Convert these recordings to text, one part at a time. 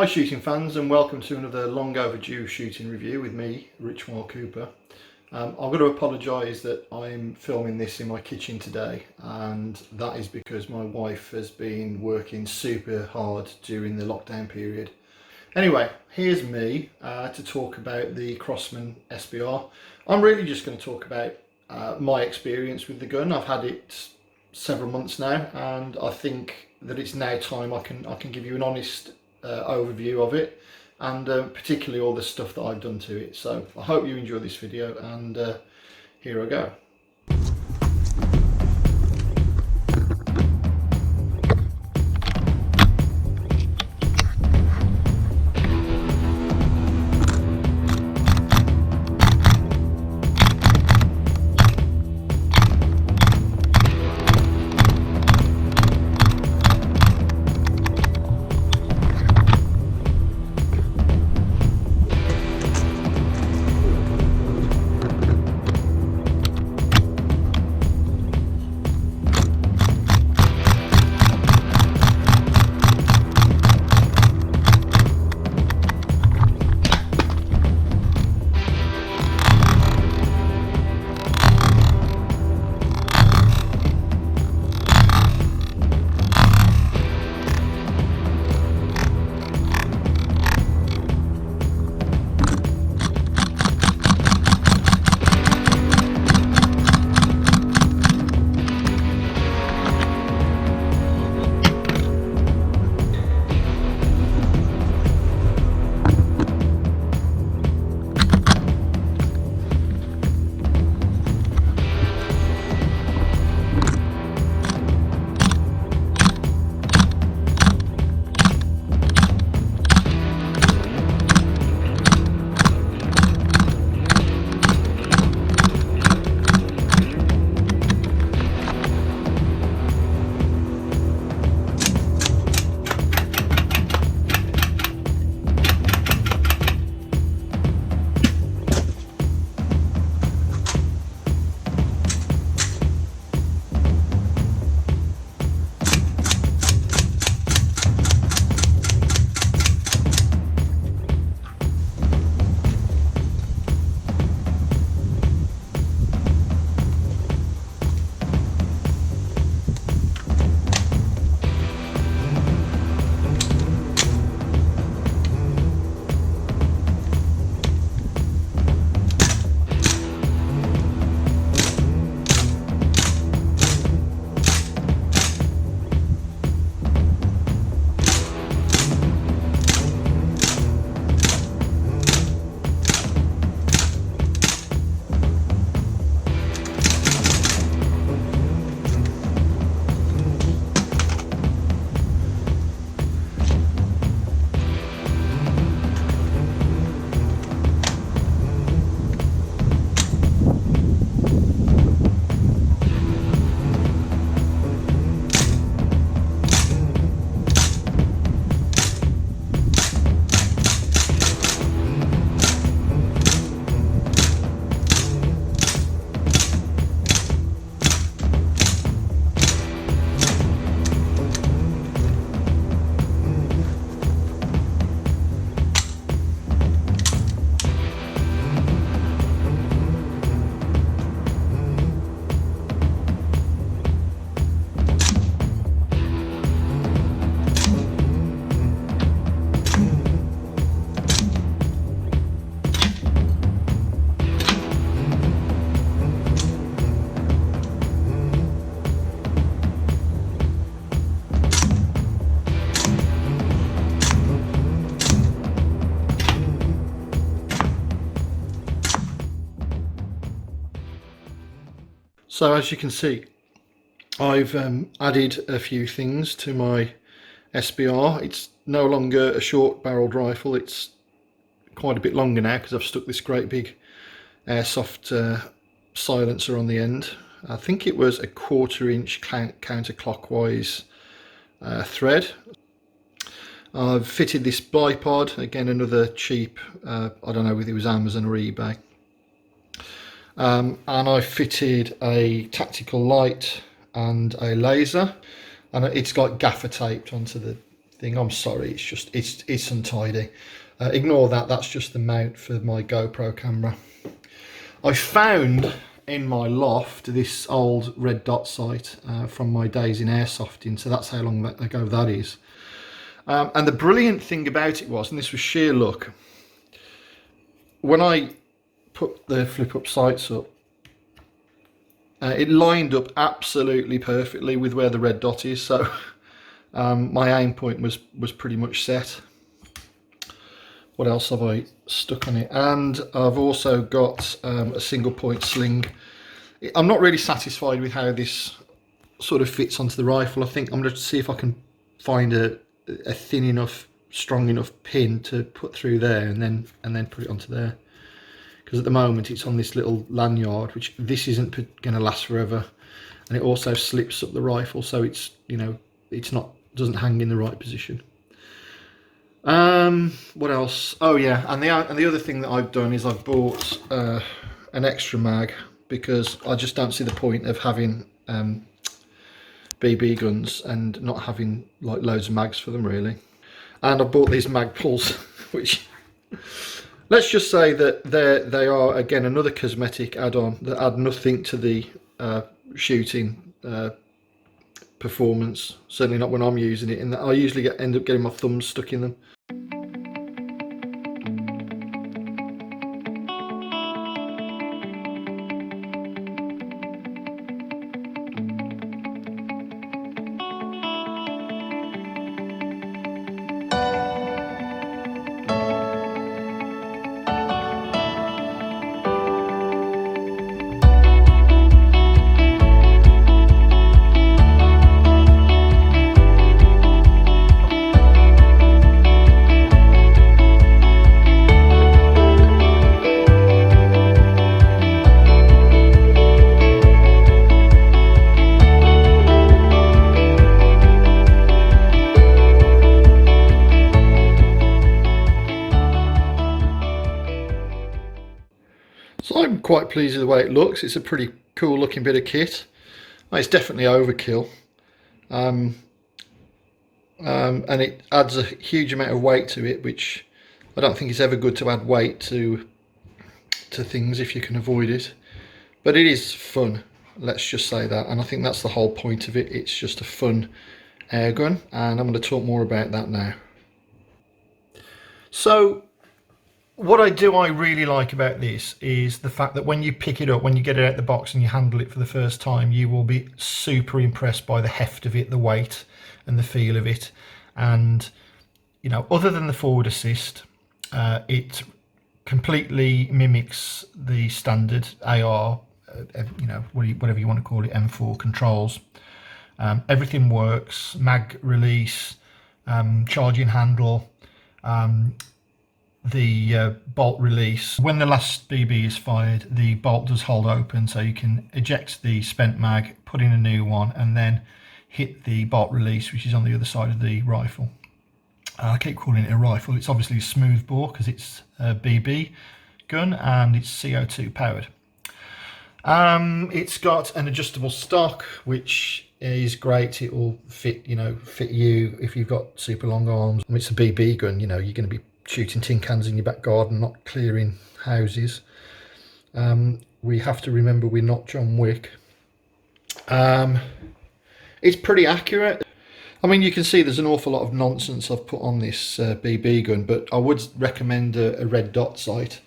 Hi shooting fans, and welcome to another long overdue shooting review with me, Rich Cooper. I've got to apologise that I'm filming this in my kitchen today, and that is because my wife has been working super hard during the lockdown period. Anyway, here's me to talk about the Crosman SBR. I'm really just going to talk about my experience with the gun. I've had it several months now, and I think that it's now time I can give you an honest overview of it, and particularly all the stuff that I've done to it. So I hope you enjoy this video, and here I go. So as you can see, I've added a few things to my SBR. It's no longer a short barreled rifle, it's quite a bit longer now because I've stuck this great big airsoft silencer on the end. I think it was a 1/4 inch counterclockwise thread. I've fitted this Bipod, again another cheap, I don't know whether it was Amazon or eBay. And I fitted a tactical light and a laser, and it's got gaffer taped onto the thing. I'm sorry, it's untidy. Ignore that, that's just the mount for my GoPro camera. I found in my loft this old red dot sight from my days in airsofting, so that's how long ago that is. And the brilliant thing about it was, and this was sheer luck, when I put the flip up sights up, it lined up absolutely perfectly with where the red dot is, so my aim point was pretty much set. What else have I stuck on it? And I've also got a single point sling. I'm not really satisfied with how this sort of fits onto the rifle. I think I'm going to see if I can find a thin enough, strong enough pin to put through there, and then put it onto there. Because at the moment it's on this little lanyard, which this isn't going to last forever, and it also slips up the rifle, so it's, you know, it's not, doesn't hang in the right position. What else? Oh yeah, and the other thing that I've done is I've bought an extra mag, because I just don't see the point of having BB guns and not having like loads of mags for them really. And I bought these Magpuls, which, let's just say that they are again another cosmetic add-on that add nothing to the shooting performance. Certainly not when I'm using it, and I usually end up getting my thumbs stuck in them. So I'm quite pleased with the way it looks. It's a pretty cool looking bit of kit. It's definitely overkill, and it adds a huge amount of weight to it, which I don't think it's ever good to add weight to things if you can avoid it. But it is fun, let's just say that, and I think that's the whole point of it. It's just a fun air gun, and I'm going to talk more about that now. So what I really like about this is the fact that when you pick it up, when you get it out of the box and you handle it for the first time, you will be super impressed by the heft of it, the weight and the feel of it. And, you know, other than the forward assist, it completely mimics the standard AR, you know, whatever you want to call it, M4 controls. Everything works, mag release, charging handle, the bolt release. When the last BB is fired, the bolt does hold open, so you can eject the spent mag, put in a new one, and then hit the bolt release, which is on the other side of the rifle. I keep calling it a rifle. It's obviously a smooth bore because it's a BB gun and it's CO2 powered. It's got an adjustable stock, which is great. It will fit, you know, fit you if you've got super long arms. I mean, it's a BB gun, you know, you're going to be shooting tin cans in your back garden, not clearing houses. We have to remember we're not John Wick. It's pretty accurate. I mean, you can see there's an awful lot of nonsense I've put on this BB gun, but I would recommend a red dot sight.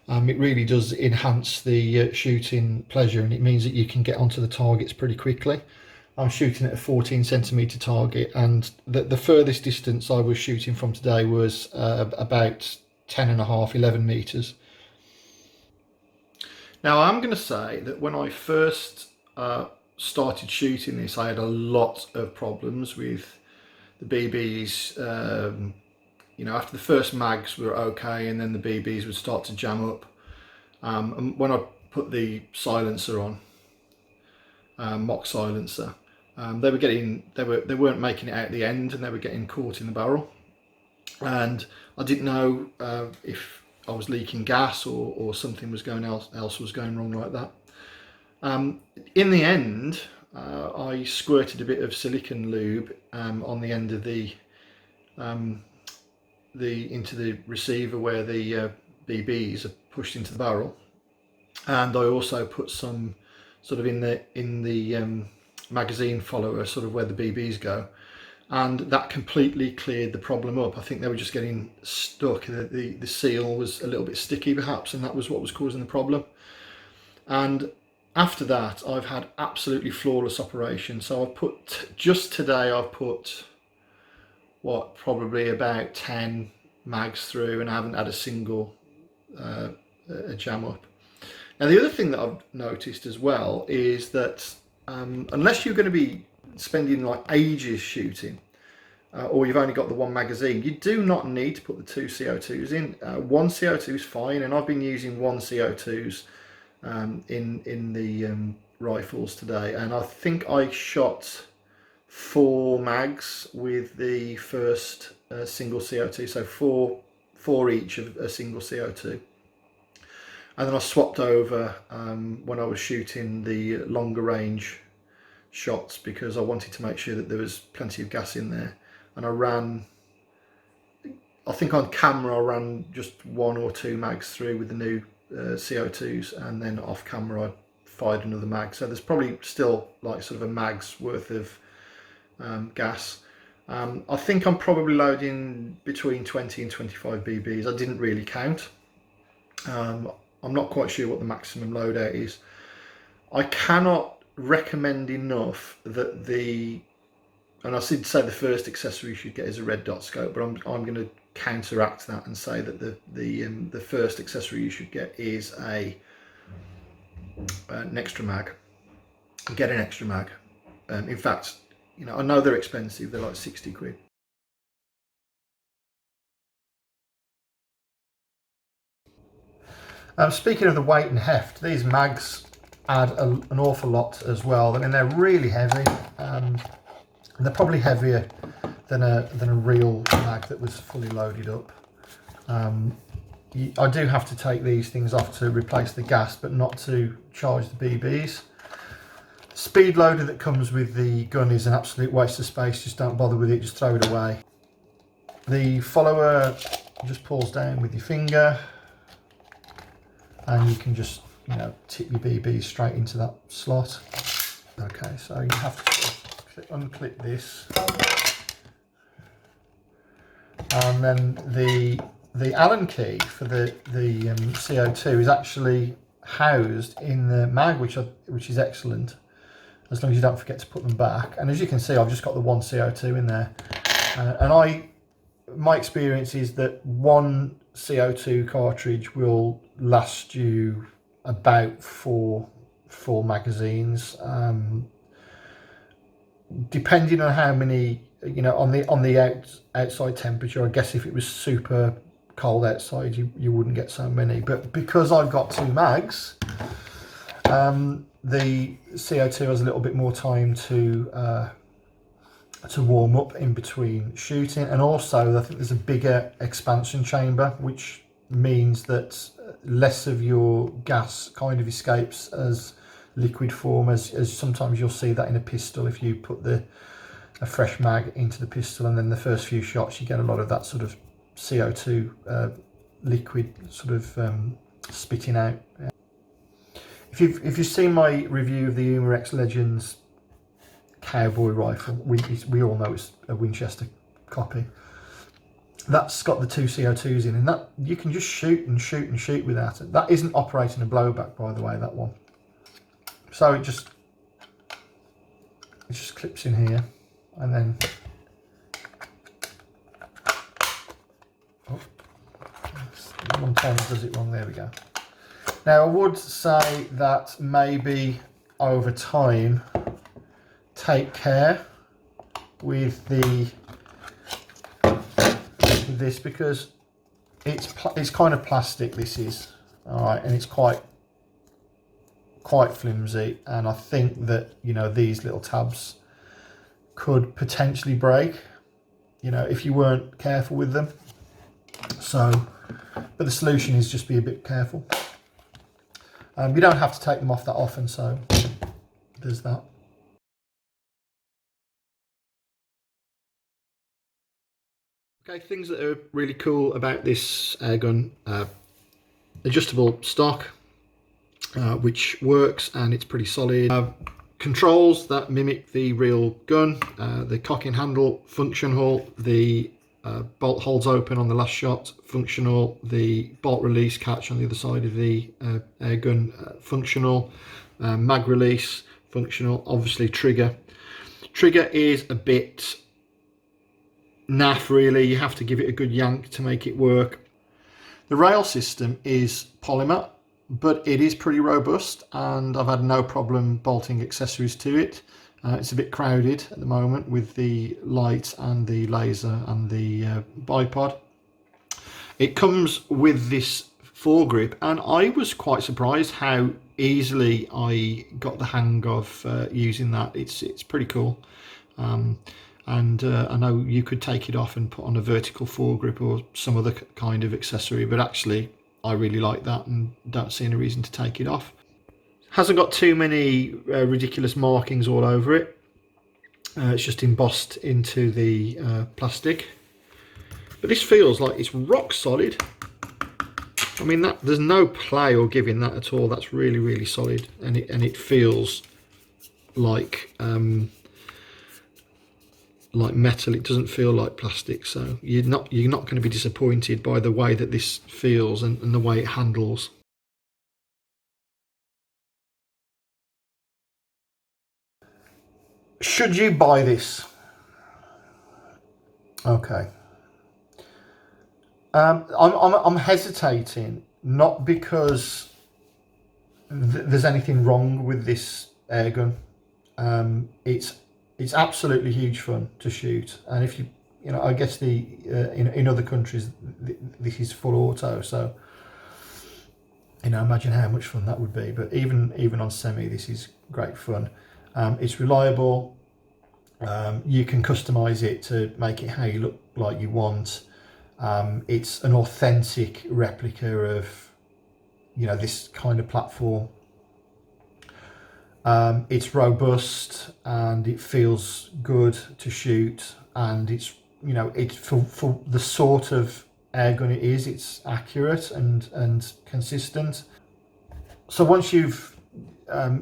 It really does enhance the shooting pleasure, and it means that you can get onto the targets pretty quickly. I'm shooting at a 14cm target, and the furthest distance I was shooting from today was about 10.5, 11 meters. Now I'm going to say that when I first started shooting this, I had a lot of problems with the BBs. You know, after the first mags were okay, and then the BBs would start to jam up. And when I put the silencer on, mock silencer, they weren't making it out the end, and they were getting caught in the barrel. And I didn't know if I was leaking gas or something was else was going wrong like that. In the end, I squirted a bit of silicone lube on the end of the into the receiver where the BBs are pushed into the barrel, and I also put some sort of in the magazine follower, sort of where the BBs go, and that completely cleared the problem up. I think they were just getting stuck. The seal was a little bit sticky perhaps, and that was what was causing the problem. And after that, I've had absolutely flawless operation. So I've put, just today I've put what, probably about 10 mags through, and I haven't had a single a jam up. Now the other thing that I've noticed as well is that unless you're going to be spending like ages shooting, or you've only got the one magazine, you do not need to put the two CO2s in. One CO2 is fine, and I've been using one CO2s in the rifles today, and I think I shot 4 mags with the first single CO2, so four each of a single CO2. And then I swapped over when I was shooting the longer range shots, because I wanted to make sure that there was plenty of gas in there. And I ran, I think on camera I ran just 1 or 2 mags through with the new CO2s, and then off camera I fired another mag. So there's probably still like sort of a mag's worth of gas. I think I'm probably loading between 20 and 25 BBs. I didn't really count. I'm not quite sure what the maximum loadout is. I cannot recommend enough that and I did say the first accessory you should get is a red dot scope, but I'm going to counteract that and say that the first accessory you should get is an extra mag. Get an extra mag. In fact, you know, I know they're expensive. They're like 60 quid. Speaking of the weight and heft, these mags add an awful lot as well. I mean, they're really heavy. They're probably heavier than a real mag that was fully loaded up. I do have to take these things off to replace the gas, but not to charge the BBs. Speed loader that comes with the gun is an absolute waste of space. Just don't bother with it, just throw it away. The follower just pulls down with your finger, and you can just, you know, tip your BB straight into that slot. Okay, so you have to unclip this, and then the Allen key for the CO2 is actually housed in the mag, which is excellent, as long as you don't forget to put them back. And as you can see, I've just got the one CO2 in there, and my experience is that one CO2 cartridge will last you about four magazines, depending on how many, you know, on the outside temperature. I guess if it was super cold outside, you wouldn't get so many, but because I've got 2 mags, the CO2 has a little bit more time to warm up in between shooting. And also I think there's a bigger expansion chamber, which means that less of your gas kind of escapes as liquid form, as sometimes you'll see that in a pistol. If you put a fresh mag into the pistol, and then the first few shots you get a lot of that sort of CO2 liquid sort of spitting out. If you've seen my review of the Uma X Legends cowboy rifle, we all know it's a Winchester copy. That's got the 2 CO2s in, and that you can just shoot and shoot and shoot without it. That isn't operating a blowback, by the way, that one. So it just clips in here, and then one time it does it wrong. There we go. Now I would say that maybe over time, take care with this, because it's kind of plastic, this is, all right, and it's quite flimsy, and I think that, you know, these little tabs could potentially break, you know, if you weren't careful with them. So, but the solution is just be a bit careful. You don't have to take them off that often, so there's that. Okay, things that are really cool about this air gun: adjustable stock, which works and it's pretty solid. Controls that mimic the real gun, the cocking handle functional, the bolt holds open on the last shot functional, the bolt release catch on the other side of the air gun functional, mag release functional, obviously trigger is a bit naff really, you have to give it a good yank to make it work. The rail system is polymer, but it is pretty robust and I've had no problem bolting accessories to it. It's a bit crowded at the moment with the light and the laser and the bipod. It comes with this foregrip and I was quite surprised how easily I got the hang of using that. It's pretty cool. And I know you could take it off and put on a vertical foregrip or some other kind of accessory, but actually I really like that and don't see any reason to take it off. Hasn't got too many ridiculous markings all over it. It's just embossed into the plastic. But this feels like it's rock solid. I mean, there's no play or giving that at all. That's really, really solid, and it feels like metal. It doesn't feel like plastic, so you're not going to be disappointed by the way that this feels and the way it handles. Should you buy this? Okay. I'm hesitating, not because there's anything wrong with this air gun. It's absolutely huge fun to shoot, and if you know, I guess in other countries this is full auto, so you know, imagine how much fun that would be. But even on semi, this is great fun. It's reliable. You can customize it to make it how you look like you want. It's an authentic replica of, you know, this kind of platform. It's robust and it feels good to shoot, and it's, you know, it's for the sort of air gun it is, it's accurate and consistent. So once you've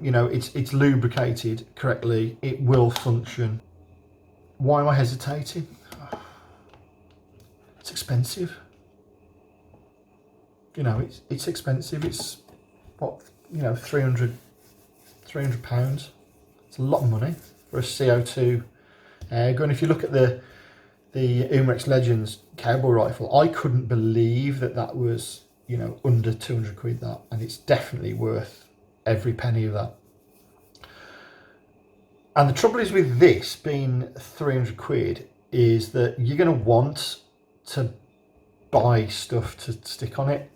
you know, it's lubricated correctly, it will function. Why am I hesitating? It's expensive. You know, it's expensive. It's what, you know, 300 pounds. It's a lot of money for a CO2 air gun. If you look at the Umarex Legends cowboy rifle, I couldn't believe that was, you know, under 200 quid, that, and it's definitely worth every penny of that. And the trouble is with this being 300 quid is that you're going to want to buy stuff to stick on it.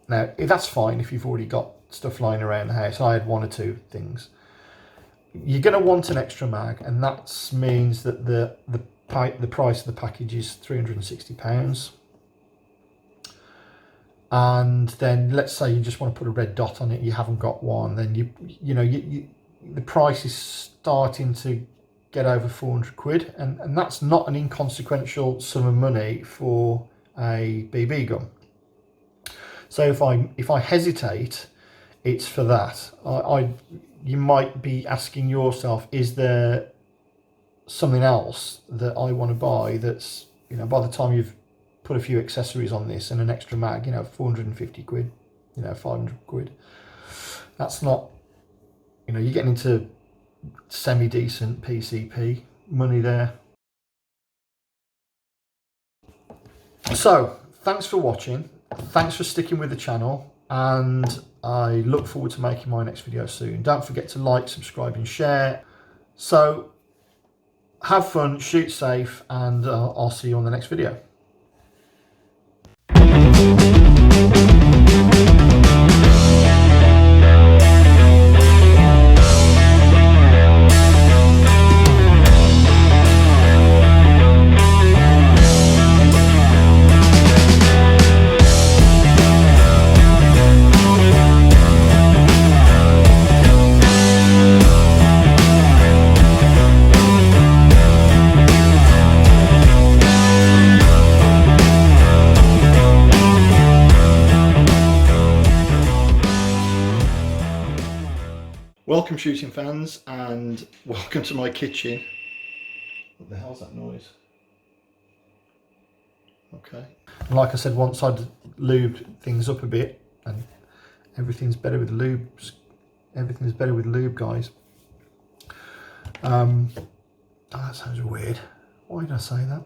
Now, that's fine if you've already got stuff lying around the house. I had one or two things. You're going to want an extra mag, and that means that the price of the package is £360. And then let's say you just want to put a red dot on it, you haven't got one, then you know the price is starting to get over 400 quid, and that's not an inconsequential sum of money for a BB gun. So if I hesitate, it's for that. You might be asking yourself, is there something else that I want to buy that's, you know, by the time you've put a few accessories on this and an extra mag, you know, 450 quid, you know, 500 quid. That's not, you know, you're getting into semi-decent PCP money there. So, thanks for watching. Thanks for sticking with the channel, and I look forward to making my next video soon. Don't forget to like, subscribe and share. So, have fun, shoot safe, and I'll see you on the next video. Welcome shooting fans, and welcome to my kitchen. What the hell's that noise? Okay. And like I said, once I'd lubed things up a bit, and everything's better with lubes. Everything's better with lube, guys. Oh, that sounds weird. Why did I say that?